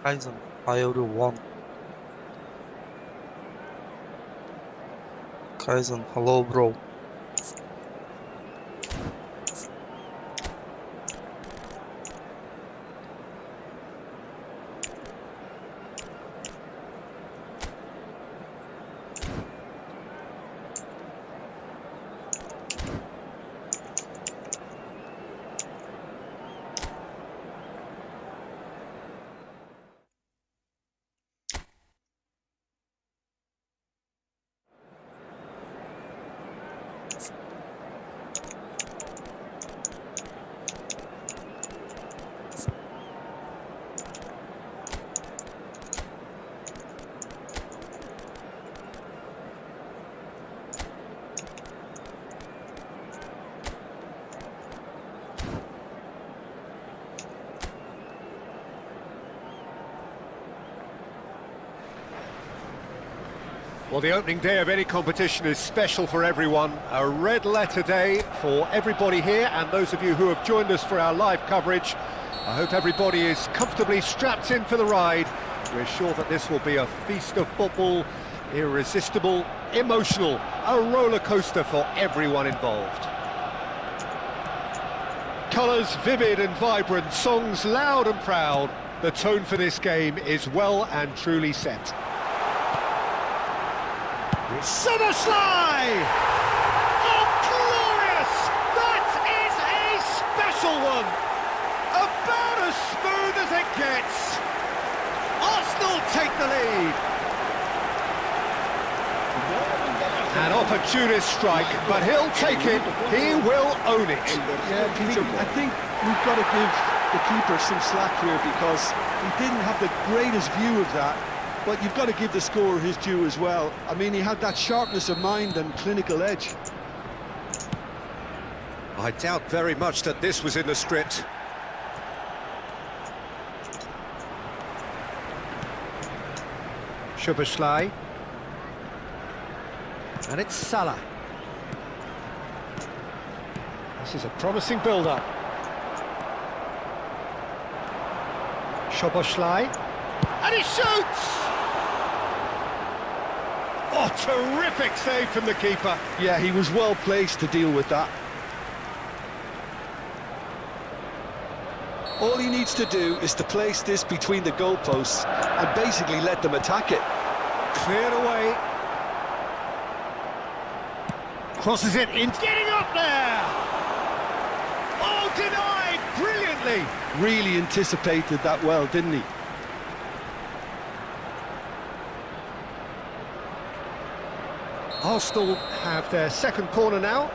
Kaizen, I owe you one. Kaizen, hello bro. Well, the opening day of any competition is special for everyone. A red letter day for everybody here, and those of you who have joined us for our live coverage. I hope everybody is comfortably strapped in for the ride. We're sure that this will be a feast of football, irresistible, emotional, a roller coaster for everyone involved. Colours vivid and vibrant, songs loud and proud. The tone for this game is well and truly set. Somersley! Oh, glorious! That is a special one! About as smooth as it gets. Arsenal take the lead. An opportunist strike, but he'll take it. He will own it. Yeah, Peter, I think we've got to give the keeper some slack here because he didn't have the greatest view of that. But you've got to give the scorer his due as well. I mean, he had that sharpness of mind and clinical edge. I doubt very much that this was in the script. Szoboszlai. And it's Salah. This is a promising build-up. Szoboszlai. And he shoots! Oh, terrific save from the keeper. Yeah, he was well placed to deal with that. All he needs to do is to place this between the goalposts and basically let them attack it. Cleared away. Crosses it in. Getting up there! Oh, denied brilliantly. Really anticipated that well, didn't he? Arsenal have their second corner now.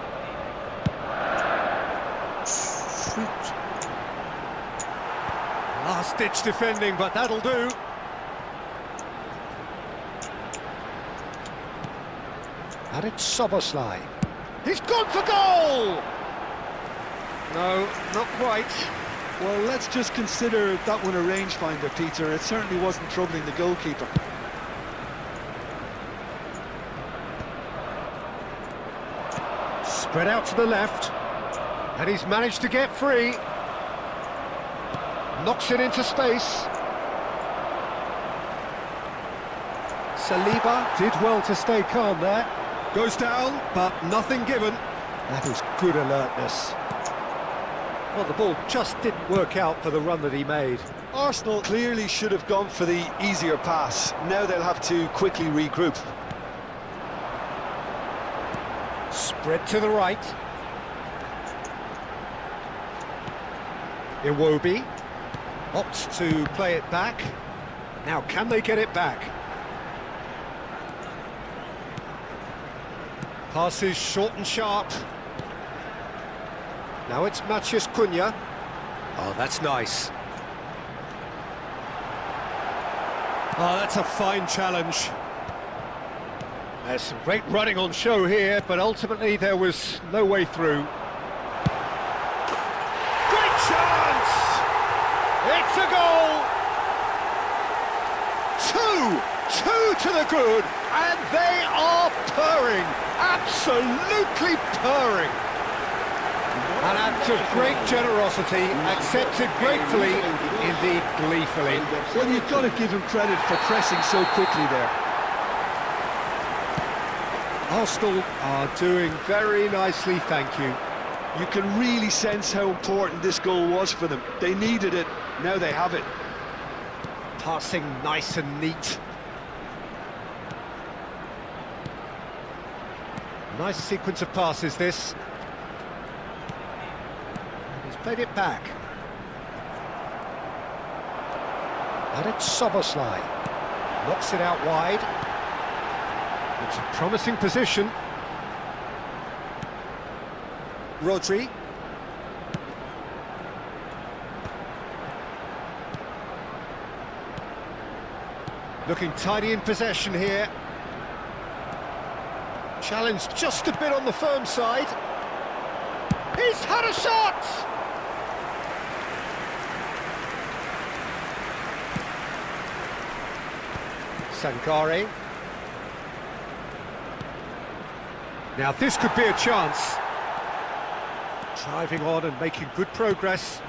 Last-ditch defending, but that'll do. And it's Szoboszlai. He's gone for goal! No, not quite. Well, let's just consider that one a rangefinder, Peter. It certainly wasn't troubling the goalkeeper. Spread out to the left, and he's managed to get free. Knocks it into space. Saliba did well to stay calm there. Goes down, but nothing given. That is good alertness. Well, the ball just didn't work out for the run that he made. Arsenal clearly should have gone for the easier pass. Now they'll have to quickly regroup. Spread to the right. Iwobi opts to play it back. Now, can they get it back? Passes short and sharp. Now it's Matheus Cunha. Oh, that's nice. Oh, that's a fine challenge. There's some great running on show here, but ultimately there was no way through. Great chance! It's a goal! Two to the good, and they are purring, absolutely purring. And at act of great generosity, accepted gratefully, indeed gleefully. Well, you've got to give him credit for pressing so quickly there. Arsenal are doing very nicely, thank you. You can really sense how important this goal was for them. They needed it, now they have it. Passing nice and neat. Nice sequence of passes, this. He's played it back. And it's Soboslai. Knocks it out wide. It's a promising position. Rodri. Looking tidy in possession here. Challenge just a bit on the firm side. He's had a shot! Sankare. Now this could be a chance. Driving on and making good progress.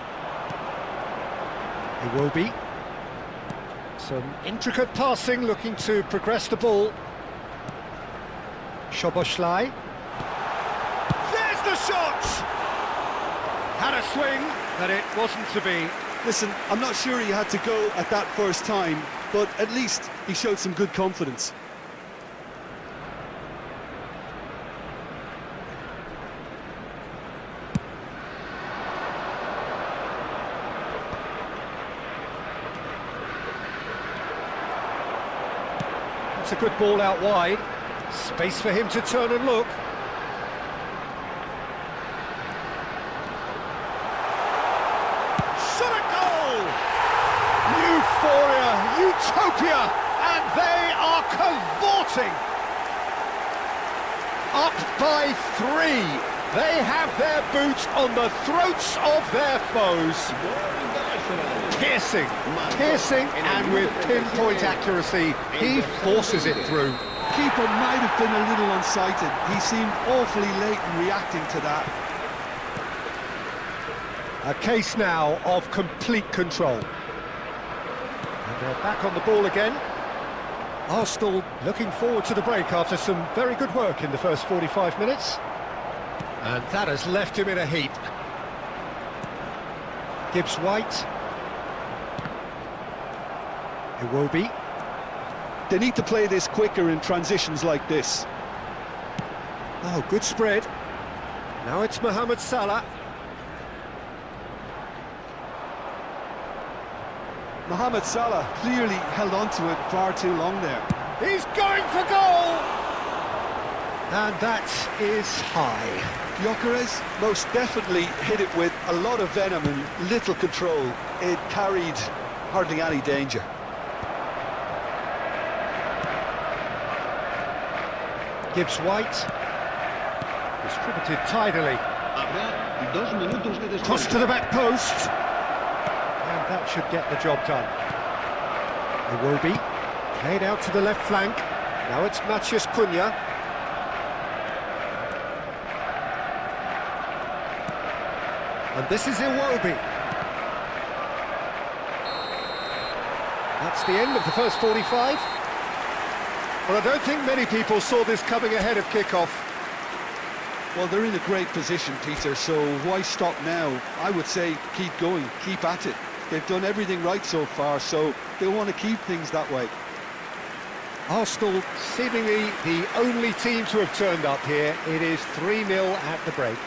It will be. Some intricate passing, looking to progress the ball. Soboslai. There's the shot! Had a swing, but it wasn't to be. Listen, I'm not sure he had to go at that first time, but at least he showed some good confidence. It's a good ball out wide. Space for him to turn and look. Shot a goal! Euphoria, utopia, and they are cavorting. Up by 3. They have their boots on the throats of their foes. Piercing, and with pinpoint accuracy, he forces it through. Keeper might have been a little unsighted. He seemed awfully late in reacting to that. A case now of complete control. And they're back on the ball again. Arsenal looking forward to the break after some very good work in the first 45 minutes. And that has left him in a heap. Gibbs-White. Iwobi. They need to play this quicker in transitions like this. Oh, good spread. Now it's Mohamed Salah. Mohamed Salah clearly held on to it far too long there. He's going for goal! And that is high. Gyökeres most definitely hit it with a lot of venom and little control. It carried hardly any danger. Gibbs-White. Distributed tidily. Cross to the back post. And that should get the job done. Iwobi. Played out to the left flank. Now it's Matheus Cunha. And this is Iwobi. That's the end of the first 45. Well, I don't think many people saw this coming ahead of kickoff. Well, they're in a great position, Peter, so why stop now? I would say keep going, keep at it. They've done everything right so far, so they want to keep things that way. Arsenal seemingly the only team to have turned up here. It is 3-0 at the break.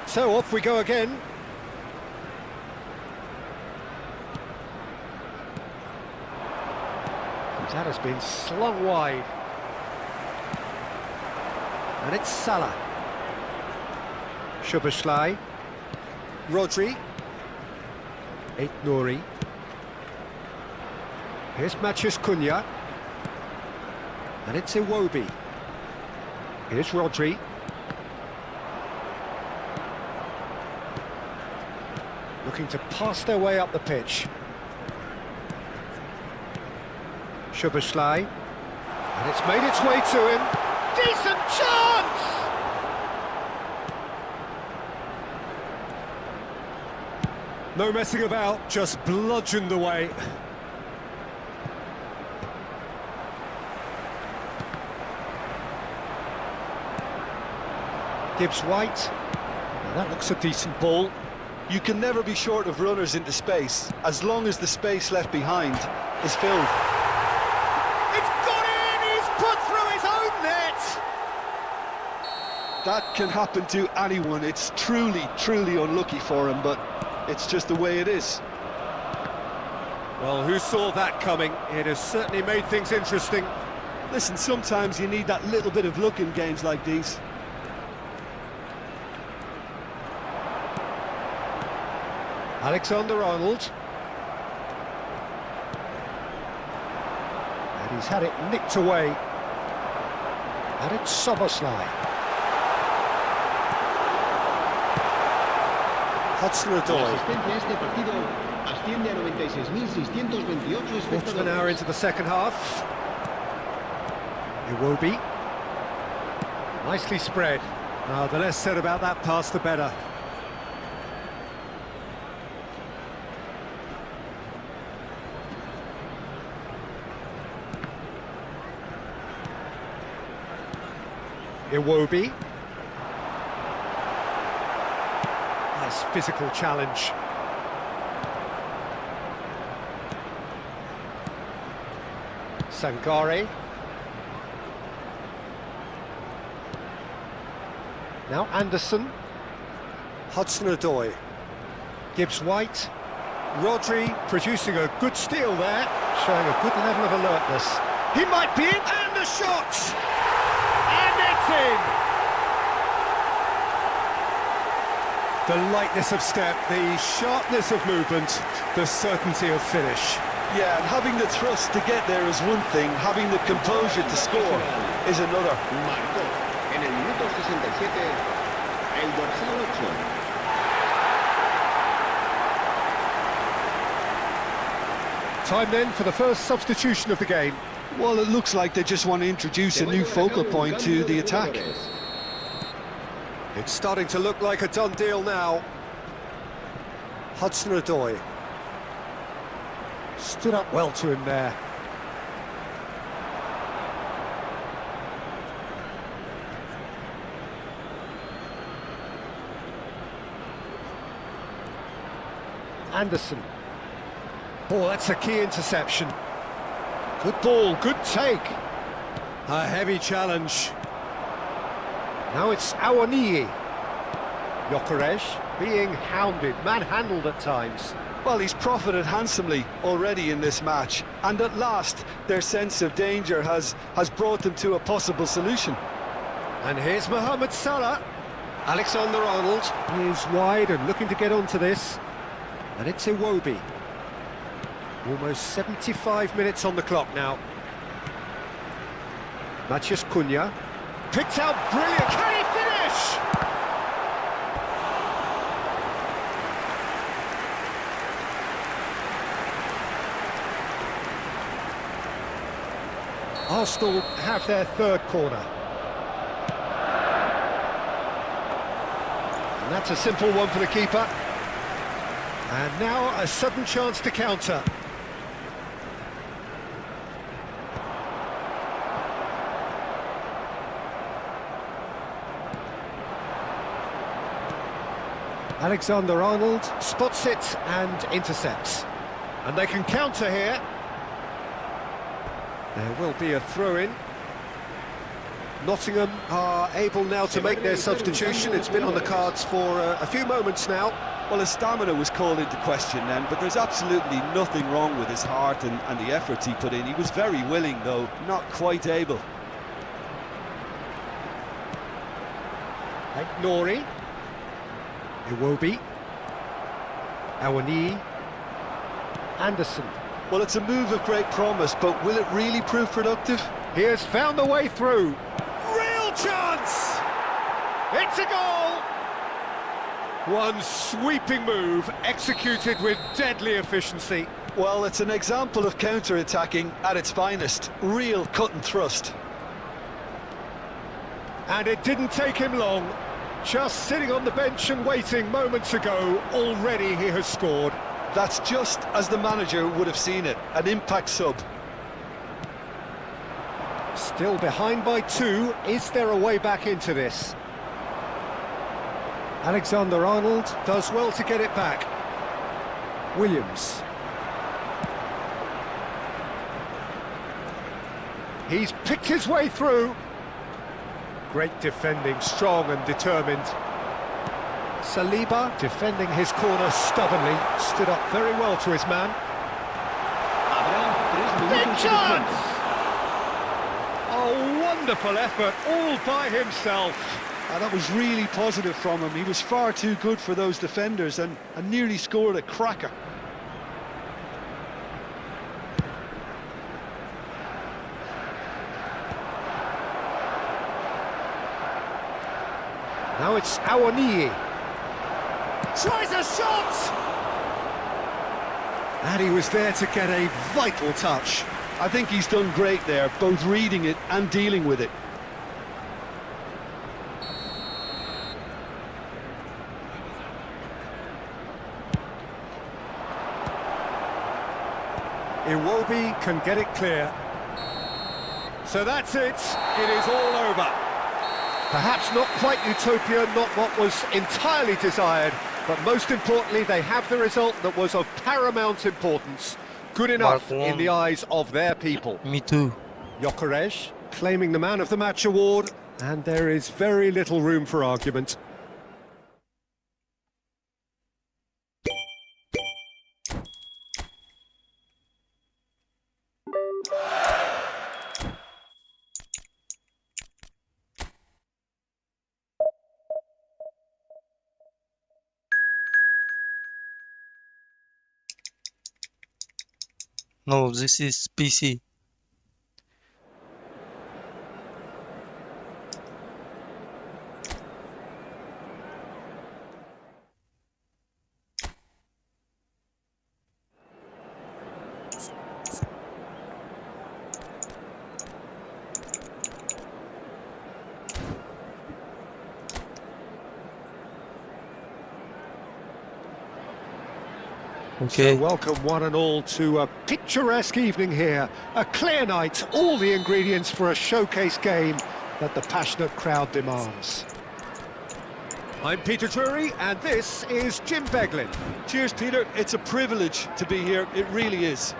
So off we go again. That has been slung wide. And it's Salah. Szoboszlai. Rodri. Aït-Nouri. Here's Matheus Cunha. And it's Iwobi. Here's Rodri. Looking to pass their way up the pitch. Szoboszlai. And it's made its way to him. Decent chance! No messing about, just bludgeoned away. Gibbs-White. Now that looks a decent ball. You can never be short of runners into space, as long as the space left behind is filled. It's got in! He's put through his own net! That can happen to anyone. It's truly, truly unlucky for him, but it's just the way it is. Well, who saw that coming? It has certainly made things interesting. Listen, sometimes you need that little bit of luck in games like these. Alexander-Arnold. And he's had it nicked away. And it's Szoboszlai. Hudson-Odoi. Quarter of an hour into the second half. Iwobi. Nicely spread. The less said about that pass, the better. Iwobi. Nice physical challenge. Sangare. Now Anderson. Hudson-Odoi. Gibbs-White. Rodri producing a good steal there, showing a good level of alertness. He might be in, and the shot! And it's in! The lightness of step, the sharpness of movement, the certainty of finish. Yeah, and having the thrust to get there is one thing, having the composure to score is another. Marcó en el minuto 67 el dorsal 8. Time then for the first substitution of the game. Well, it looks like they just want to introduce a new focal point to the attack. It's starting to look like a done deal now. Hudson-Odoi. Stood up well to him there. Anderson. Oh, that's a key interception. Good ball, good take. A heavy challenge. Now it's Awoniyi. Gyökeres being hounded, manhandled at times. Well, he's profited handsomely already in this match, and at last their sense of danger has brought them to a possible solution. And here's Mohamed Salah. Alexander-Arnold is wide and looking to get onto this. And it's Iwobi. Almost 75 minutes on the clock now. Matheus Cunha. Picked out brilliant. Can he finish? Arsenal have their third corner. And that's a simple one for the keeper. And now a sudden chance to counter. Alexander-Arnold spots it and intercepts. And they can counter here. There will be a throw-in. Nottingham are able now to make their substitution. It's been on the cards for a few moments now. Well, his stamina was called into question then, but there's absolutely nothing wrong with his heart and the efforts he put in. He was very willing, though, not quite able. Nori. Iwobi. Awoniyi. Anderson. Well, it's a move of great promise, but will it really prove productive? He has found the way through. Real chance! It's a goal! One sweeping move, executed with deadly efficiency. Well, it's an example of counter-attacking at its finest. Real cut and thrust. And it didn't take him long. Just sitting on the bench and waiting moments ago, already he has scored. That's just as the manager would have seen it. An impact sub. Still behind by 2. Is there a way back into this? Alexander-Arnold does well to get it back. Williams. He's picked his way through. Great defending, strong and determined. Saliba defending his corner stubbornly, stood up very well to his man. Big chance! A wonderful effort, all by himself. That was really positive from him. He was far too good for those defenders and nearly scored a cracker. Now it's Awoniyi. Tries a shot! And he was there to get a vital touch. I think he's done great there, both reading it and dealing with it. Iwobi can get it clear. So that's it. It is all over. Perhaps not quite utopia, not what was entirely desired, but most importantly, they have the result that was of paramount importance. Good enough in the eyes of their people. Me too. Gyökeres claiming the Man of the Match award, and there is very little room for argument. No, this is PC. Okay. So welcome one and all to a picturesque evening here. A clear night, all the ingredients for a showcase game that the passionate crowd demands. I'm Peter Drury, and this is Jim Beglin. Cheers, Peter. It's a privilege to be here. It really is.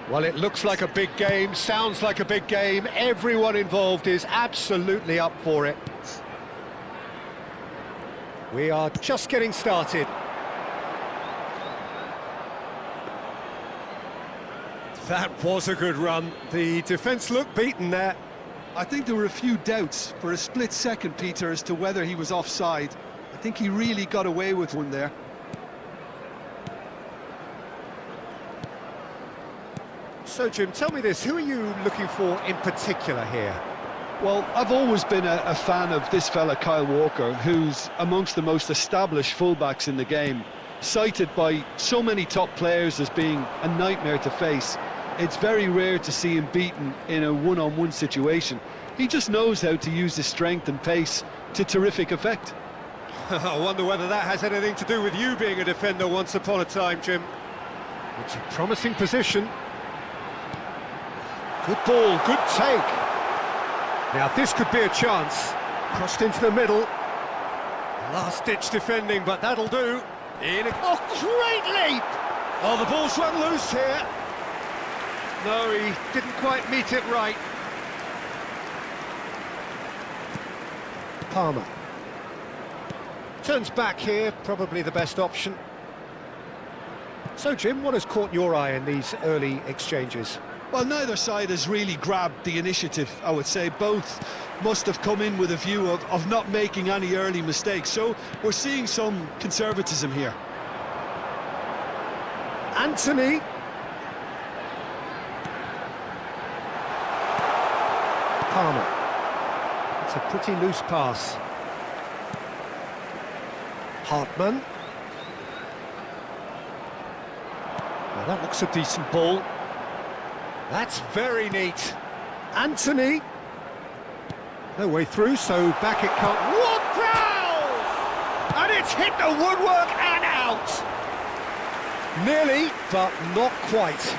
Well, it looks like a big game, sounds like a big game. Everyone involved is absolutely up for it. We are just getting started. That was a good run. The defence looked beaten there. I think there were a few doubts for a split second, Peter, as to whether he was offside. I think he really got away with one there. So, Jim, tell me this, who are you looking for in particular here? Well, I've always been a fan of this fella, Kyle Walker, who's amongst the most established fullbacks in the game, cited by so many top players as being a nightmare to face. It's very rare to see him beaten in a one-on-one situation. He just knows how to use his strength and pace to terrific effect. I wonder whether that has anything to do with you being a defender once upon a time, Jim. It's a promising position. Good ball, good take. Now this could be a chance. Crossed into the middle. Last-ditch defending, but that'll do. Oh, great leap! Oh, the ball's run loose here. No, he didn't quite meet it right. Palmer. Turns back here, probably the best option. So, Jim, what has caught your eye in these early exchanges? Well, neither side has really grabbed the initiative, I would say. Both must have come in with a view of not making any early mistakes. So we're seeing some conservatism here. Anthony. Palmer. It's a pretty loose pass. Hartman. That looks a decent ball. That's very neat. Anthony. No way through, so back it comes. What growl! And it's hit the woodwork and out. Nearly, but not quite.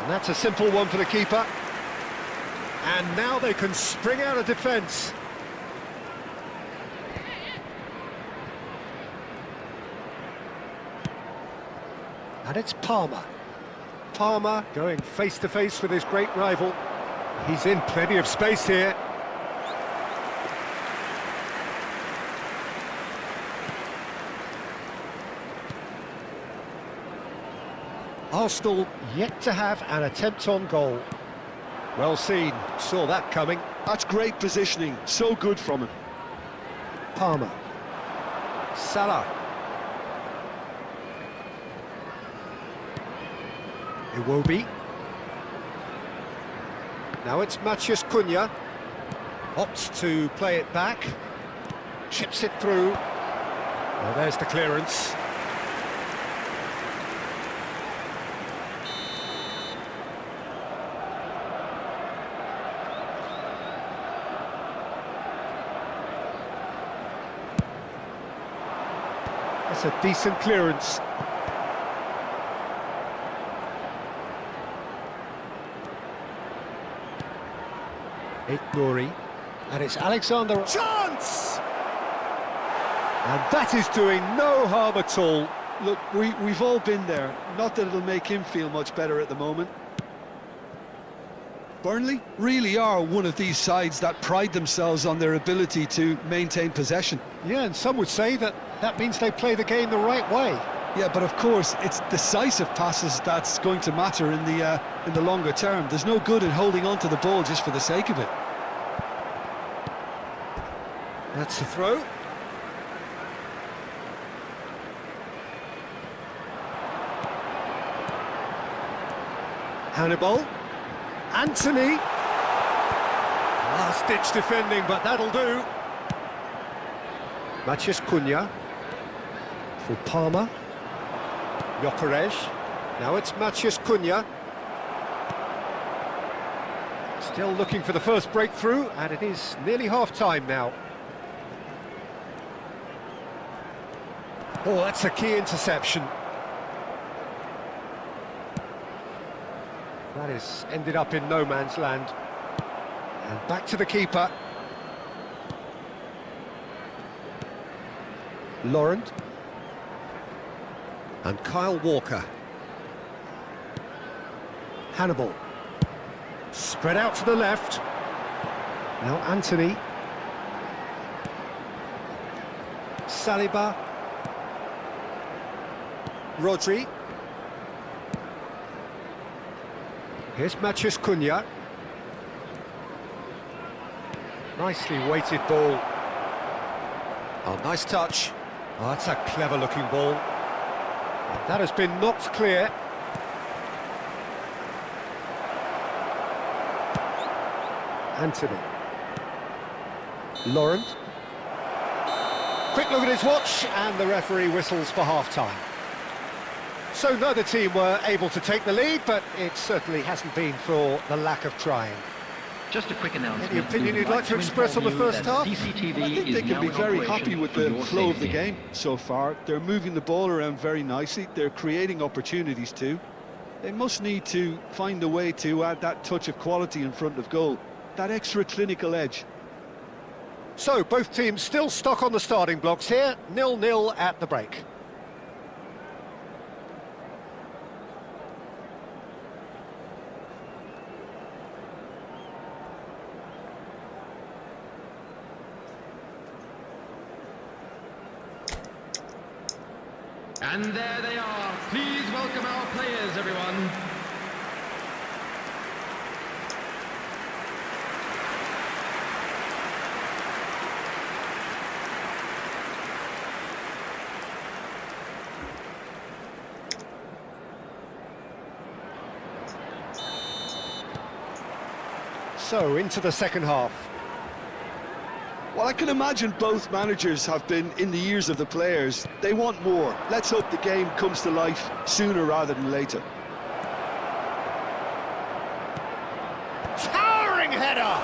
And that's a simple one for the keeper. And now they can spring out of defence. And it's Palmer. Palmer going face-to-face with his great rival. He's in plenty of space here. Arsenal yet to have an attempt on goal. Well seen, saw that coming. That's great positioning, so good from him. Palmer. Salah. Iwobi. Now it's Matheus Cunha. Opts to play it back. Chips it through. Well, there's the clearance. That's a decent clearance. Nouri, and it's Alexander. Chance! And that is doing no harm at all. Look, we've all been there. Not that it'll make him feel much better at the moment. Burnley really are one of these sides that pride themselves on their ability to maintain possession. Yeah, and some would say that means they play the game the right way. Yeah, but of course, it's decisive passes that's going to matter in the longer term. There's no good in holding on to the ball just for the sake of it. That's a throw. Hannibal. Anthony. Last-ditch defending, but that'll do. Matheus Cunha. For Palmer. Gyökeres. Now it's Matheus Cunha. Still looking for the first breakthrough, and it is nearly half-time now. Oh, that's a key interception. That is ended up in no man's land. And back to the keeper. Laurent. And Kyle Walker. Hannibal. Spread out to the left. Now Anthony. Saliba. Rodri. Here's Matheus Cunha. Nicely weighted ball. Oh, nice touch. Oh, that's a clever-looking ball. That has been knocked clear. Anthony. Laurent. Quick look at his watch, and the referee whistles for half-time. So neither team were able to take the lead, but it certainly hasn't been for the lack of trying. Just a quick announcement. Any opinion you'd like to express on the first half? I think they can be very happy with the flow of the game so far. They're moving the ball around very nicely. They're creating opportunities too. They must need to find a way to add that touch of quality in front of goal, that extra clinical edge. So both teams still stuck on the starting blocks here, 0-0 at the break. And there they are. Please welcome our players, everyone. So, into the second half. Well, I can imagine both managers have been in the ears of the players. They want more. Let's hope the game comes to life sooner rather than later. Towering header!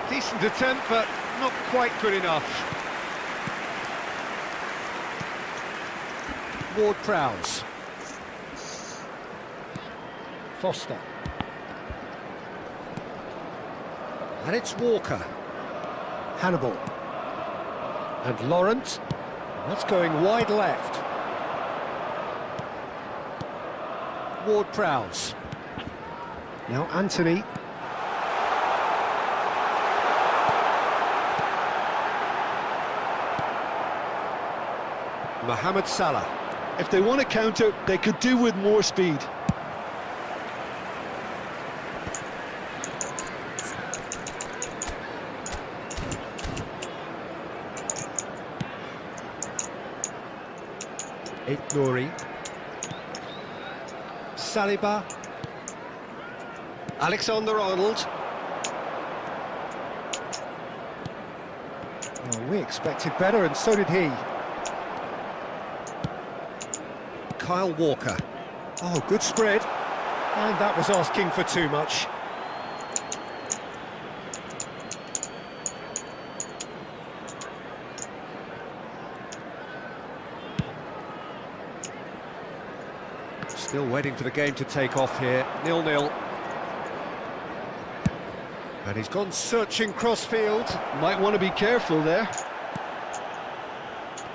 Decent attempt, but not quite good enough. Ward-Prowse. Foster. And it's Walker. Hannibal. And Laurent. And that's going wide left. Ward-Prowse. Now Anthony. Mohamed Salah. If they want to counter, they could do with more speed. Nouri. Saliba. Alexander-Arnold. Oh, we expected better, and so did he. Kyle Walker. Oh, good spread. And that was asking for too much. Still waiting for the game to take off here. 0-0. And he's gone searching crossfield. Might want to be careful there.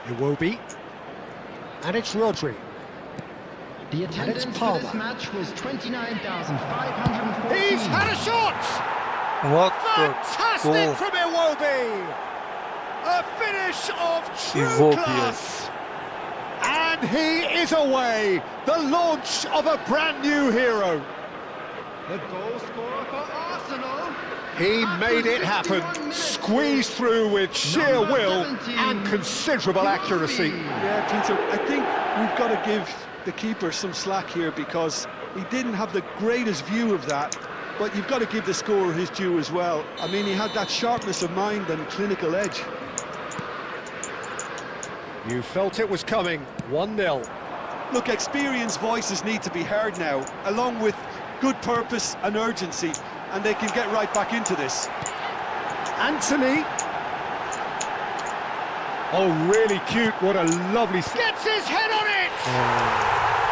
Iwobi. And it's Rodri. The attendance for this match was 29,514. He's had a shot! What the Fantastic goal. from Iwobi! A finish of true Iwobi. class! And he is away! The launch of a brand new hero! The goal scorer for Arsenal. He made it happen, squeezed through with sheer Number will 17, and considerable accuracy. Yeah, Peter, I think we've got to give the keeper some slack here because he didn't have the greatest view of that, but you've got to give the scorer his due as well. I mean, he had that sharpness of mind and clinical edge. You felt it was coming, 1-0. Look, experienced voices need to be heard now, along with good purpose and urgency, and they can get right back into this. Anthony. Oh, really cute, what a lovely... Gets his head on it!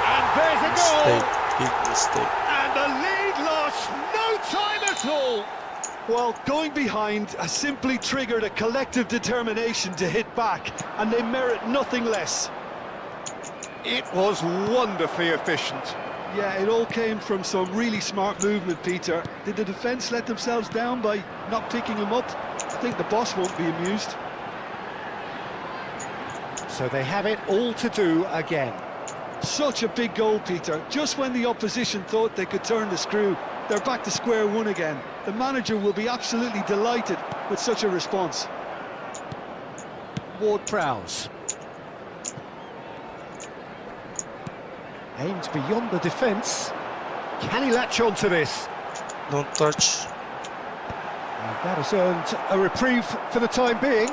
And there's a goal! Mistake, big mistake. And the lead lost no time at all! Well, going behind has simply triggered a collective determination to hit back, and they merit nothing less. It was wonderfully efficient. Yeah, it all came from some really smart movement, Peter. Did the defence let themselves down by not picking him up? I think the boss won't be amused. So they have it all to do again. Such a big goal, Peter. Just when the opposition thought they could turn the screw, they're back to square one again. The manager will be absolutely delighted with such a response. Ward-Prowse. Aimed beyond the defence. Can he latch on to this? Don't touch. And that has earned a reprieve for the time being.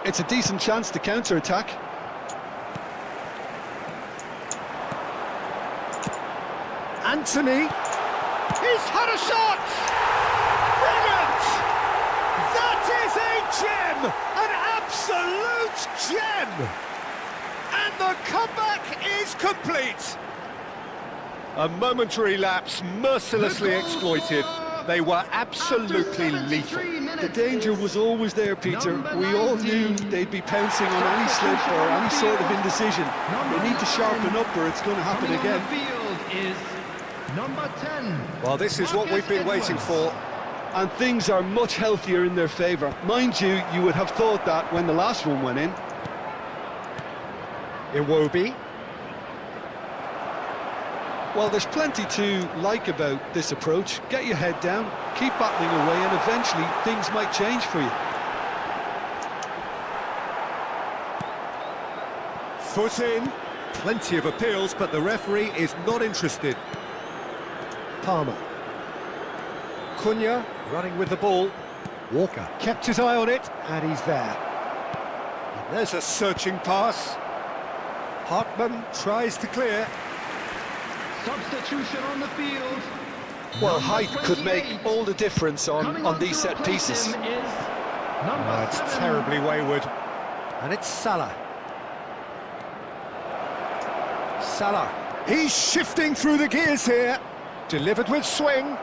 It's a decent chance to counter-attack. Anthony. He's had a shot! Brilliant! That is a gem! An absolute gem! And the comeback is complete! A momentary lapse mercilessly exploited. They were absolutely lethal. The danger was always there, Peter. We all knew they'd be pouncing on any slip or any sort of indecision. They need to sharpen up or it's going to happen again. Field is number 10. Well, this is what we've been waiting for. And things are much healthier in their favour. Mind you, you would have thought that when the last one went in. Iwobi. Well, there's plenty to like about this approach. Get your head down, keep battling away, and eventually things might change for you. Foot in. Plenty of appeals, but the referee is not interested. Palmer. Cunha running with the ball. Walker kept his eye on it, and he's there. And there's a searching pass. Hartman tries to clear. Substitution on the field. Well, Number height could make 28. all the difference Coming on on these to set replace pieces. him is number It's 7. terribly wayward. And it's Salah. Salah. He's shifting through the gears here. Delivered with swing.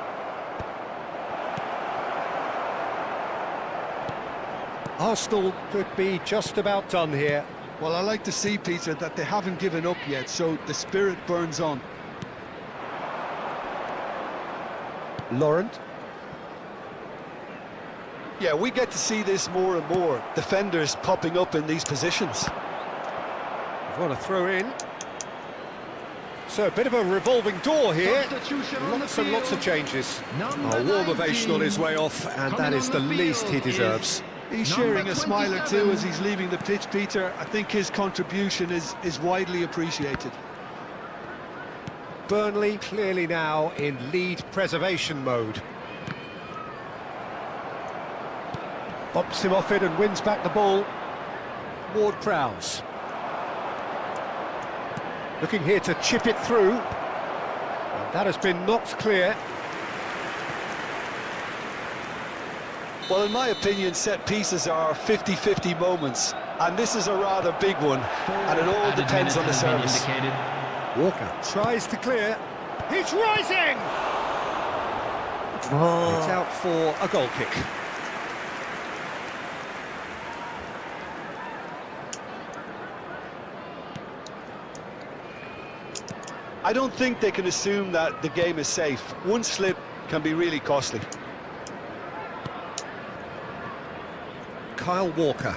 Arsenal could be just about done here. Well, I like to see, Peter, that they haven't given up yet, so the spirit burns on. Laurent. Yeah, we get to see this more and more. Defenders popping up in these positions. They've got to throw in. So a bit of a revolving door here. Substitution on the Lots and lots of field. changes. Number A warm ovation on his 19. way off, and that Coming is on the the least he field deserves. He's Number sharing a smile or two 27. as he's leaving the pitch, Peter. I think his contribution is widely appreciated. Burnley clearly now in lead preservation mode. Bumps him off it and wins back the ball. Ward-Prowse. Looking here to chip it through. And that has been knocked clear. Well, in my opinion, set pieces are 50-50 moments, and this is a rather big one, and it all Added depends on the minutes have been service. indicated. Walker tries to clear. He's rising! It's Oh, out for a goal kick. I don't think they can assume that the game is safe. One slip can be really costly. Kyle Walker.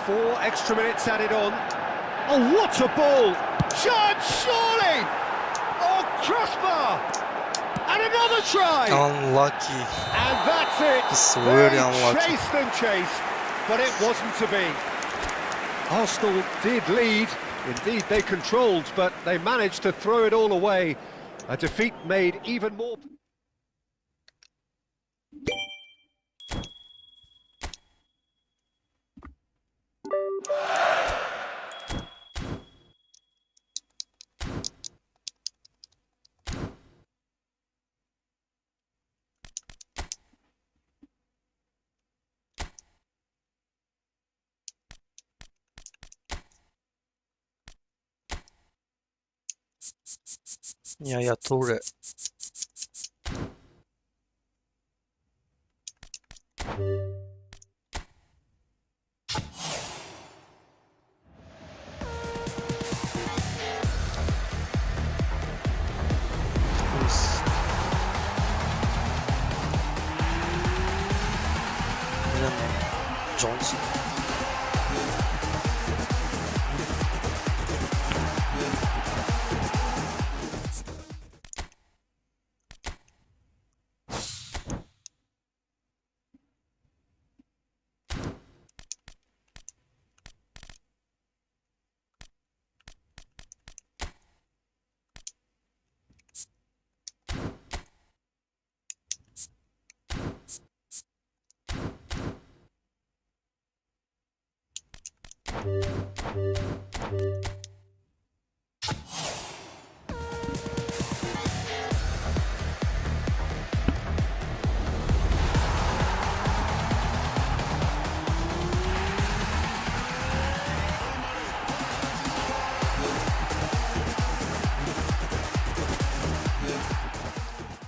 4 extra minutes added on. Oh, what a ball! Chance, surely! Oh, crossbar! And another try! unlucky. And that's it! It's Very really unlucky. chased and chased, but it wasn't to be. Arsenal did lead. Indeed, they controlled, but they managed to throw it all away. A defeat made even more... Yaya Toure. Who's- Johnson.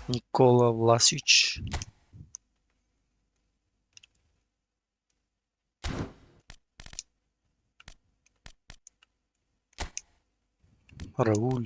Nikola Vlasic. Raúl.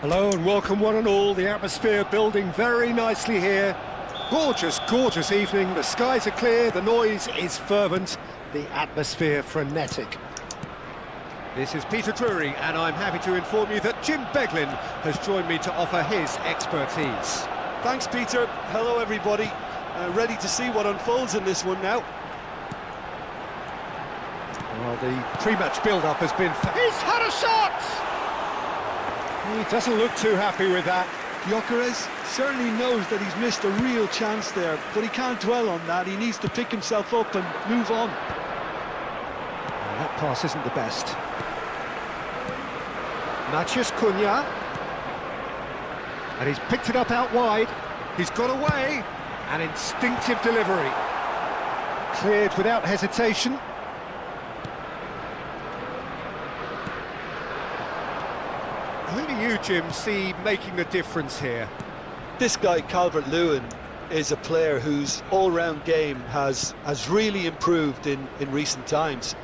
Hello and welcome one and all. The atmosphere building very nicely here. Gorgeous, gorgeous evening. The skies are clear, the noise is fervent, the atmosphere frenetic. This is Peter Drury, and I'm happy to inform you that Jim Beglin has joined me to offer his expertise. Thanks, Peter. Hello, everybody. Ready to see what unfolds in this one now. Well, the pre-match build-up has been... He's had a shot! He doesn't look too happy with that. Gyökeres certainly knows that he's missed a real chance there, but he can't dwell on that. He needs to pick himself up and move on. Well, that pass isn't the best. Matheus Cunha. And he's picked it up out wide. He's got away. An instinctive delivery. Cleared without hesitation. Who do you, Jim, see making the difference here? This guy, Calvert-Lewin, is a player whose all-round game has really improved in recent times.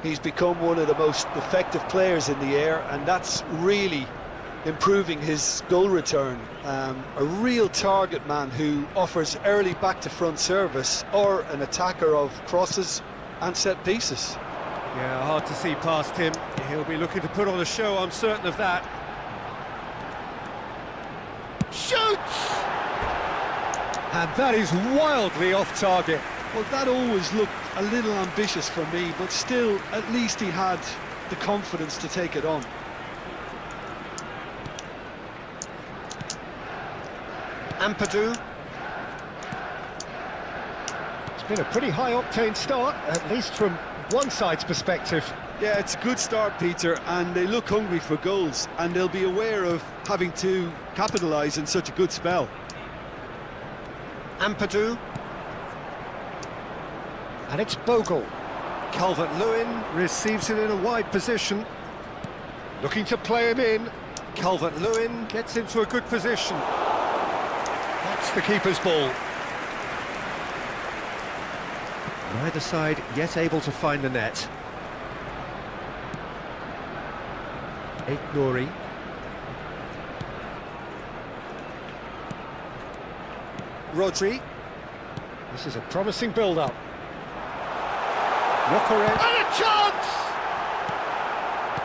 He's become one of the most effective players in the air, and that's really improving his goal return. A real target man who offers early back-to-front service, or an attacker of crosses and set pieces. Yeah, hard to see past him. He'll be looking to put on a show, I'm certain of that. Shoots! And that is wildly off target. Well, that always looked a little ambitious for me, but still, at least he had the confidence to take it on. Ampadu. It's been a pretty high-octane start, at least from one side's perspective. Yeah, it's a good start, Peter, and they look hungry for goals, and they'll be aware of having to capitalise in such a good spell. Ampadu. And it's Bogle. Calvert-Lewin receives it in a wide position. Looking to play him in. Calvert-Lewin gets into a good position. That's the keeper's ball. Neither side yet able to find the net. Nouri. Rodri. This is a promising build-up. Gyökeres. And a chance!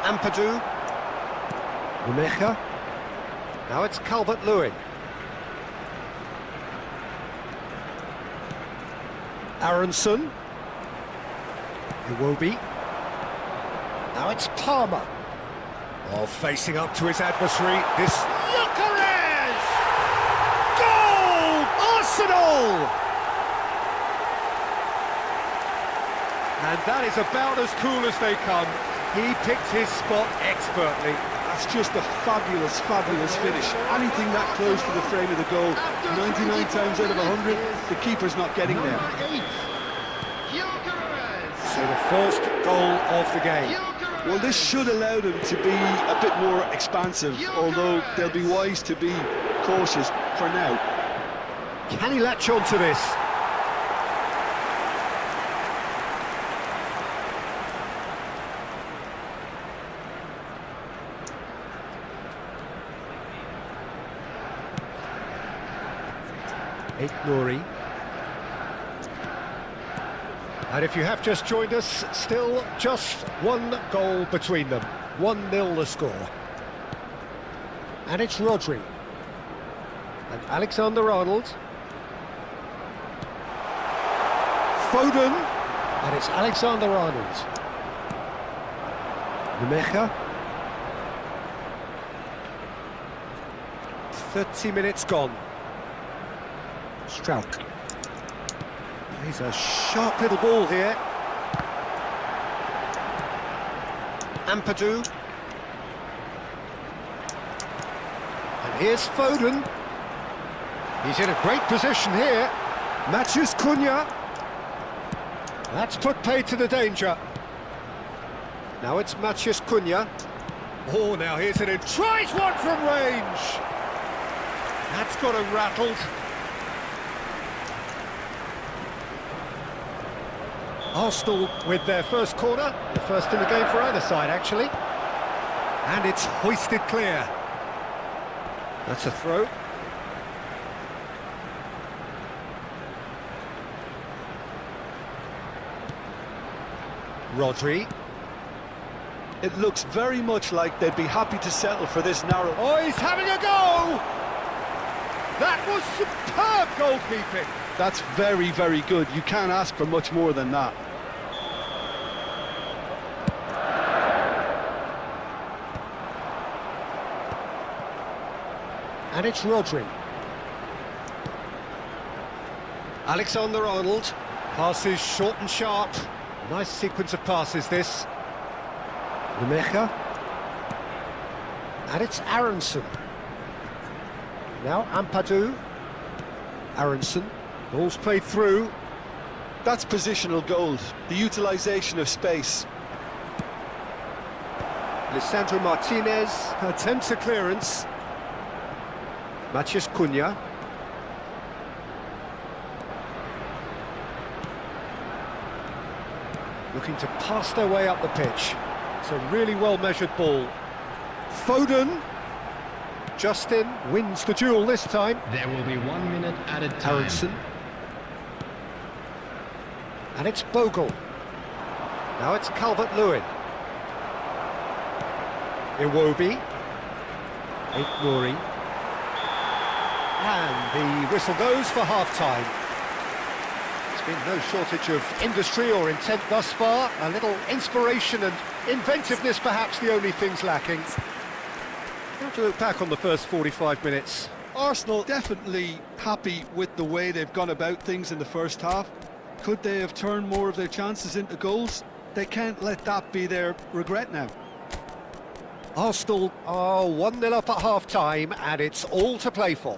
Ampadu. Numecha. Now it's Calvert-Lewin. Aronson. Iwobi. Now it's Palmer. Oh, facing up to his adversary, this... Gyökeres! Goal! Arsenal! And that is about as cool as they come. He picked his spot expertly. That's just a fabulous, fabulous finish. Anything that close to the frame of the goal, 99 times out of 100, the keeper's not getting there. So the first goal of the game. Well, this should allow them to be a bit more expansive, although they'll be wise to be cautious for now. Can he latch on to this? Nouri. And if you have just joined us, still just one goal between them. 1-0 the score. And it's Rodri. And Alexander-Arnold. Foden. And it's Alexander-Arnold. Numecha. 30 minutes gone. Struijk. He's a sharp little ball here. Ampadu. And here's Foden. He's in a great position here. Matheus Cunha. That's put paid to the danger. Now it's Matheus Cunha. Oh, now here's it in. Tries one from range. That's got him rattled. Arsenal with their first corner, the first in the game for either side actually, and it's hoisted clear. That's a throw. Rodri. It looks very much like they'd be happy to settle for this narrow. Oh, he's having a go! That was superb goalkeeping. That's very, very good. You can't ask for much more than that. And it's Rodri. Alexander-Arnold. Passes short and sharp. Nice sequence of passes, this. Lemecha. And it's Aronson. Now Ampadu. Aronson. Ball's played through. That's positional gold, the utilisation of space. Lisandro Martinez attempts a clearance. Matheus Cunha. Looking to pass their way up the pitch. It's a really well-measured ball. Foden. Justin wins the duel this time. There will be 1 minute added time. Aronson. And it's Bogle. Now it's Calvert-Lewin. Iwobi. Aït-Nouri. And the whistle goes for half-time. There's been no shortage of industry or intent thus far. A little inspiration and inventiveness, perhaps the only things lacking. Have to look back on the first 45 minutes. Arsenal definitely happy with the way they've gone about things in the first half. Could they have turned more of their chances into goals? They can't let that be their regret now. Arsenal are 1-0 up at half-time, and it's all to play for.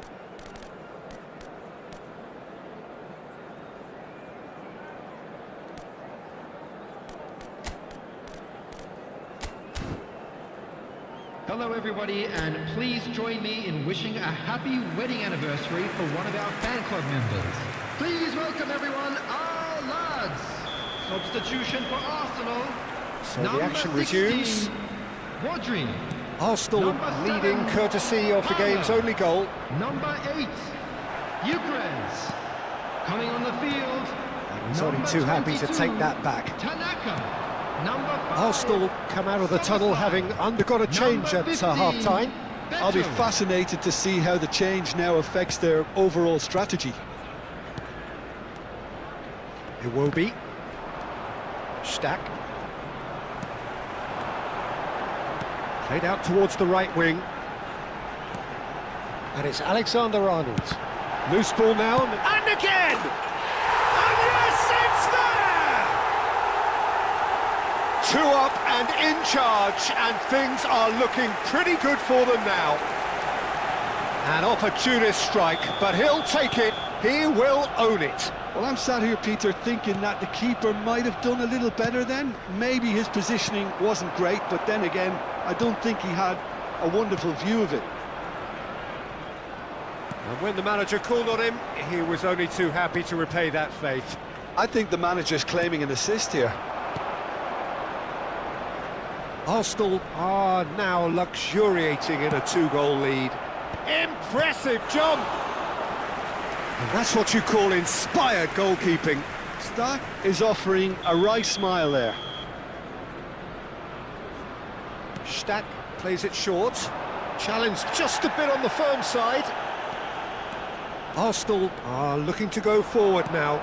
Hello everybody, and please join me in wishing a happy wedding anniversary for one of our fan club members. Please welcome everyone, our lads. Substitution for Arsenal. So the action resumes. Rodri. Arsenal Number leading 7, courtesy of the game's only goal. Number 8, Eucrez. Coming on the field. He's only too happy to take that back. Tanaka. Number 5. Arsenal come out of the tunnel having undergone a change at half-time. I'll be fascinated to see how the change now affects their overall strategy. Iwobi. Stack. Played out towards the right wing. And it's Alexander-Arnold. Loose ball now, and again! And yes, it's there! 2 up and in charge, and things are looking pretty good for them now. An opportunist strike, but he'll take it, he will own it. Well, I'm sat here, Peter, thinking that the keeper might have done a little better then. Maybe his positioning wasn't great, but then again, I don't think he had a wonderful view of it. And when the manager called on him, he was only too happy to repay that faith. I think the manager's claiming an assist here. Arsenal are now luxuriating in a 2-goal lead. Impressive jump! And that's what you call inspired goalkeeping. Stack is offering a right smile there. Stack plays it short. Challenge just a bit on the firm side. Arsenal are looking to go forward now.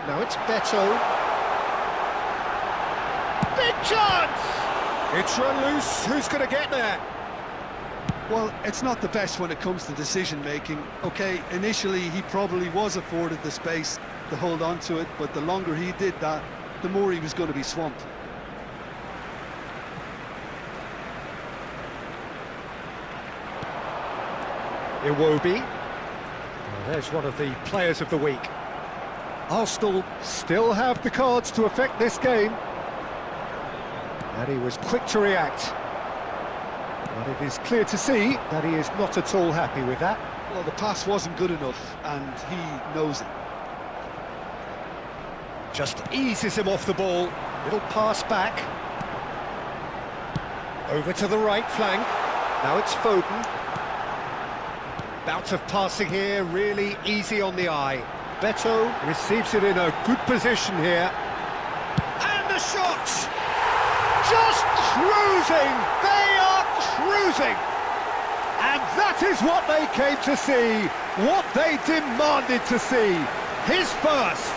Now it's Beto. Big chance! It's run loose. Who's going to get there? Well, it's not the best when it comes to decision-making. OK, initially he probably was afforded the space to hold on to it, but the longer he did that, the more he was going to be swamped. Iwobi. Well, there's one of the players of the week. Arsenal still have the cards to affect this game. And he was quick to react. But it is clear to see that he is not at all happy with that. Well, the pass wasn't good enough, and he knows it. Just eases him off the ball. Little pass back. Over to the right flank. Now it's Foden. Bout of passing here, really easy on the eye. Beto receives it in a good position here. And the shot! Just cruising! They are cruising! And that is what they came to see, what they demanded to see. His first.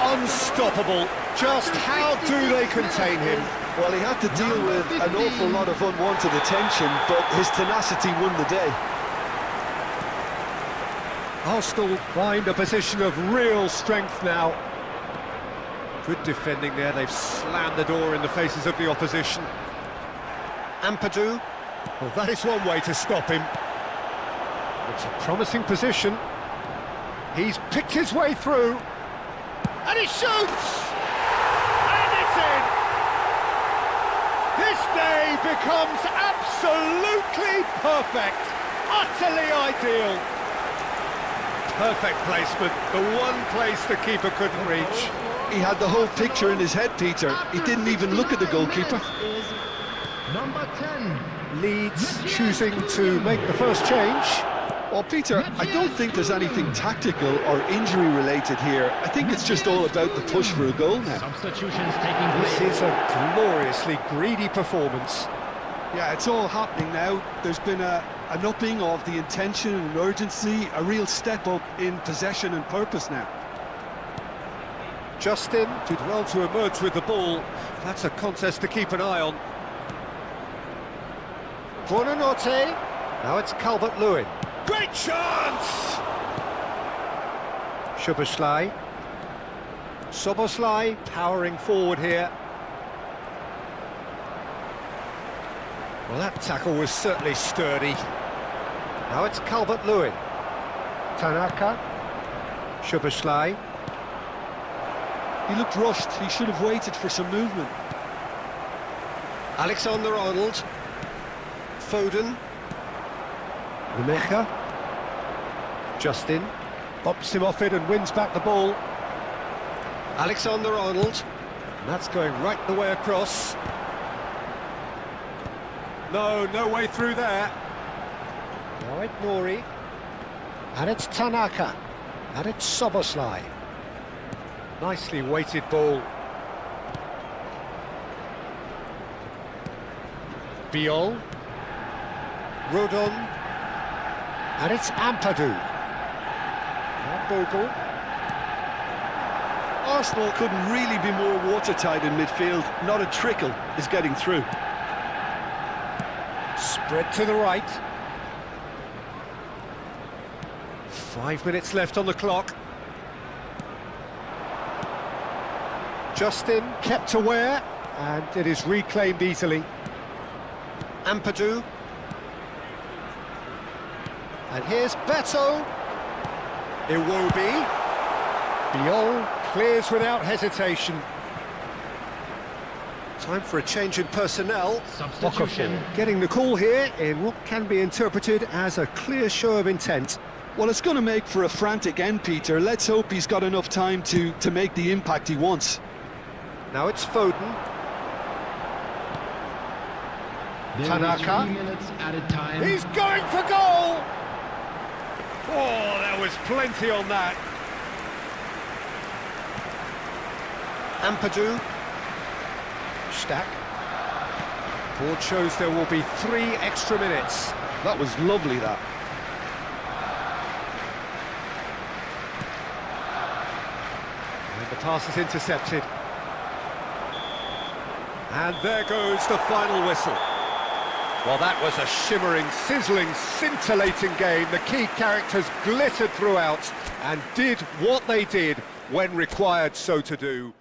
Unstoppable. Just how do they contain him? Well, he had to deal with an awful lot of unwanted attention, but his tenacity won the day. Arsenal find a position of real strength now. Good defending there, they've slammed the door in the faces of the opposition. Ampadu, well, that is one way to stop him. It's a promising position. He's picked his way through. And he shoots! And it's in! This day becomes absolutely perfect, utterly ideal. Perfect placement, the one place the keeper couldn't reach. He had the whole picture in his head, Peter. He didn't even look at the goalkeeper. Number 10. Leeds choosing to make the first change. Well, Peter, I don't think there's anything tactical or injury-related here. I think it's just all about the push for a goal now. Substitutions taking place. This is a gloriously greedy performance. Yeah, it's all happening now. There's been an upping of the intention and urgency, a real step up in possession and purpose now. Justin did well to emerge with the ball. That's a contest to keep an eye on. Buonanotte. Now it's Calvert-Lewin. Great chance! Szoboszlai. Szoboszlai powering forward here. Well, that tackle was certainly sturdy. Now it's Calvert-Lewin. Tanaka. Szoboszlai. He looked rushed. He should have waited for some movement. Alexander-Arnold. Foden. Remecha. Justin. Bops him off it and wins back the ball. Alexander-Arnold. And that's going right the way across. No way through there. Now it's Nori. And it's Tanaka. And it's Szoboszlai. Nicely weighted ball. Biol. Rodon. And it's Ampadu. Now Bogle. Arsenal couldn't really be more watertight in midfield. Not a trickle is getting through. Spread to the right. 5 minutes left on the clock. Justin kept aware, and it is reclaimed easily. Ampadu. And here's Beto. Iwobi. Biol clears without hesitation. Time for a change in personnel. Substitution. Getting the call here in what can be interpreted as a clear show of intent. Well, it's going to make for a frantic end, Peter. Let's hope he's got enough time to make the impact he wants. Now it's Foden. Tanaka. 3 minutes added time. He's going for goal! Oh, there was plenty on that. Ampadu. Stack. Board shows there will be 3 extra minutes. That was lovely, that. And the pass is intercepted. And there goes the final whistle. Well, that was a shimmering, sizzling, scintillating game. The key characters glittered throughout and did what they did when required so to do.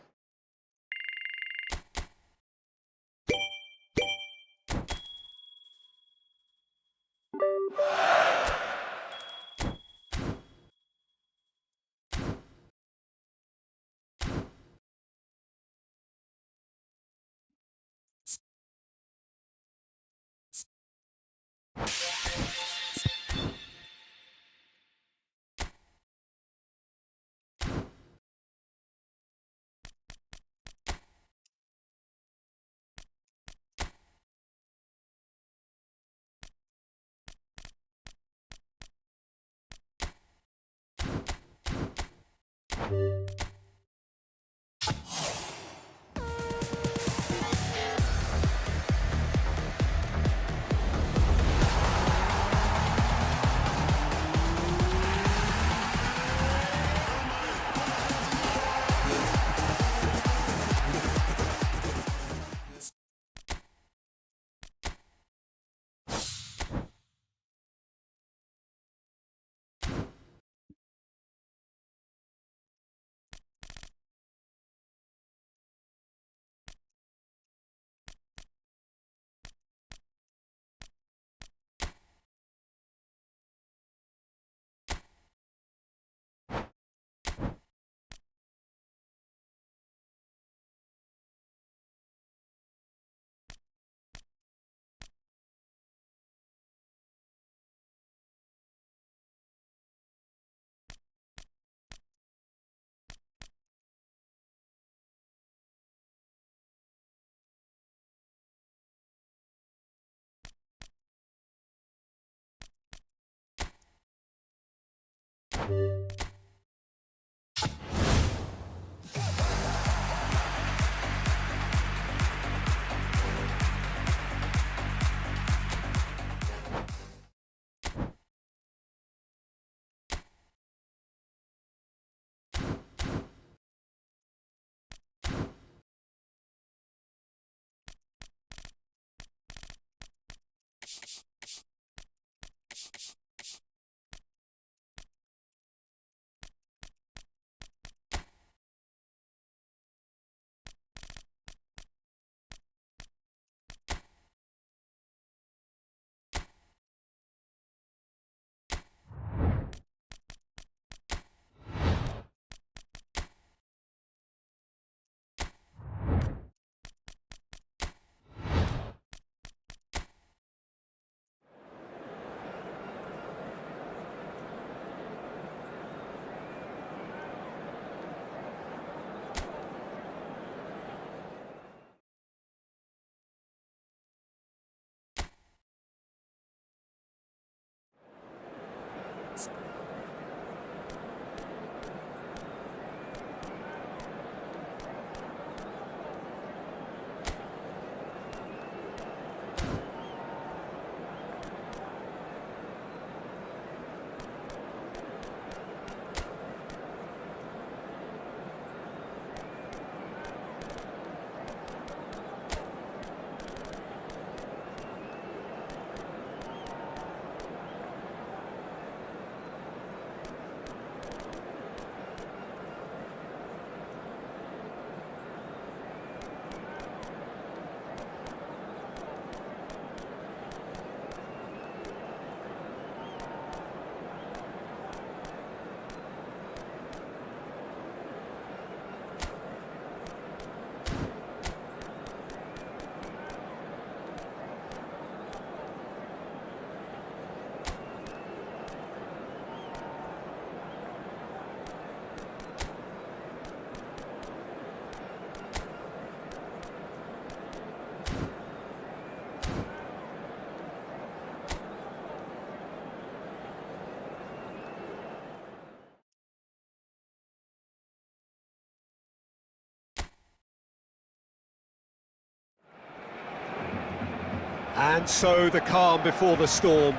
And so the calm before the storm.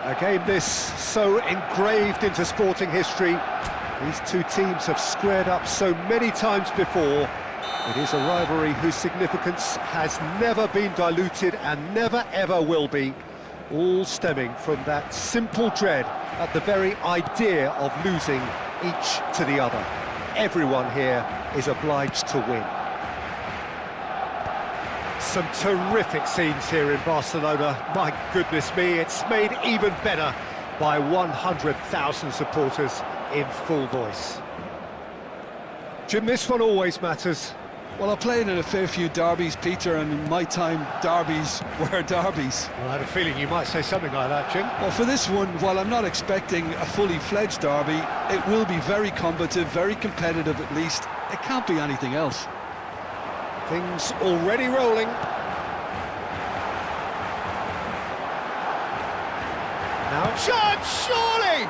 A game this so engraved into sporting history. These two teams have squared up so many times before. It is a rivalry whose significance has never been diluted and never ever will be. All stemming from that simple dread at the very idea of losing each to the other. Everyone here is obliged to win. Some terrific scenes here in Barcelona. My goodness me, it's made even better by 100,000 supporters in full voice. Jim, this one always matters. Well, I played in a fair few derbies, Peter, and in my time, derbies were derbies. Well, I had a feeling you might say something like that, Jim. Well, for this one, while I'm not expecting a fully fledged derby, it will be very combative, very competitive at least. It can't be anything else. Things already rolling. Now, chance, surely!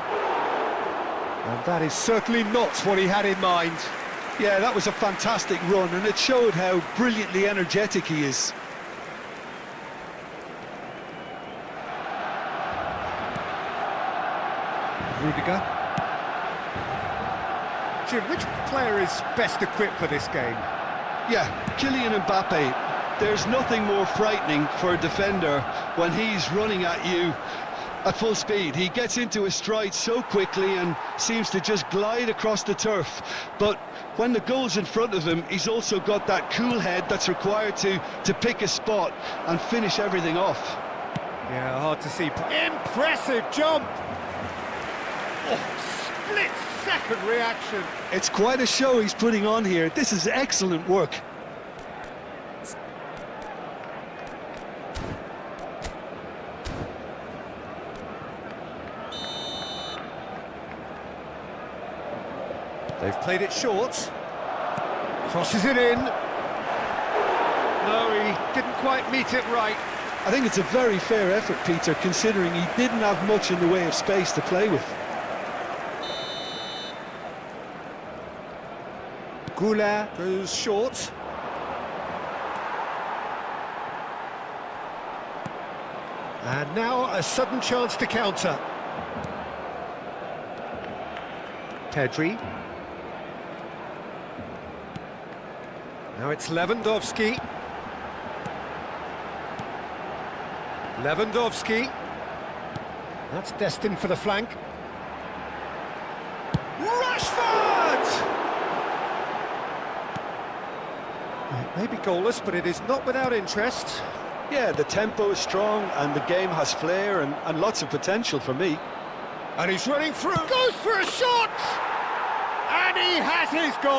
And That is certainly not what he had in mind. Yeah, that was a fantastic run, and it showed how brilliantly energetic he is. Rudiger. Jim, which player is best equipped for this game? Yeah, Kylian Mbappe. There's nothing more frightening for a defender when he's running at you at full speed. He gets into his stride so quickly and seems to just glide across the turf. But when the goal's in front of him, he's also got that cool head that's required to pick a spot and finish everything off. Yeah, hard to see. Impressive jump! Oh, split-second reaction. It's quite a show he's putting on here. This is excellent work. They've played it short. Crosses it in. No, he didn't quite meet it right. I think it's a very fair effort, Peter, considering he didn't have much in the way of space to play with. Goulart goes short. And now a sudden chance to counter. Pedri. Now it's Lewandowski. Lewandowski. That's destined for the flank. Rashford! It may be goalless, but it is not without interest. Yeah, the tempo is strong and the game has flair and lots of potential for me. And he's running through. Goes for a shot! And he has his goal!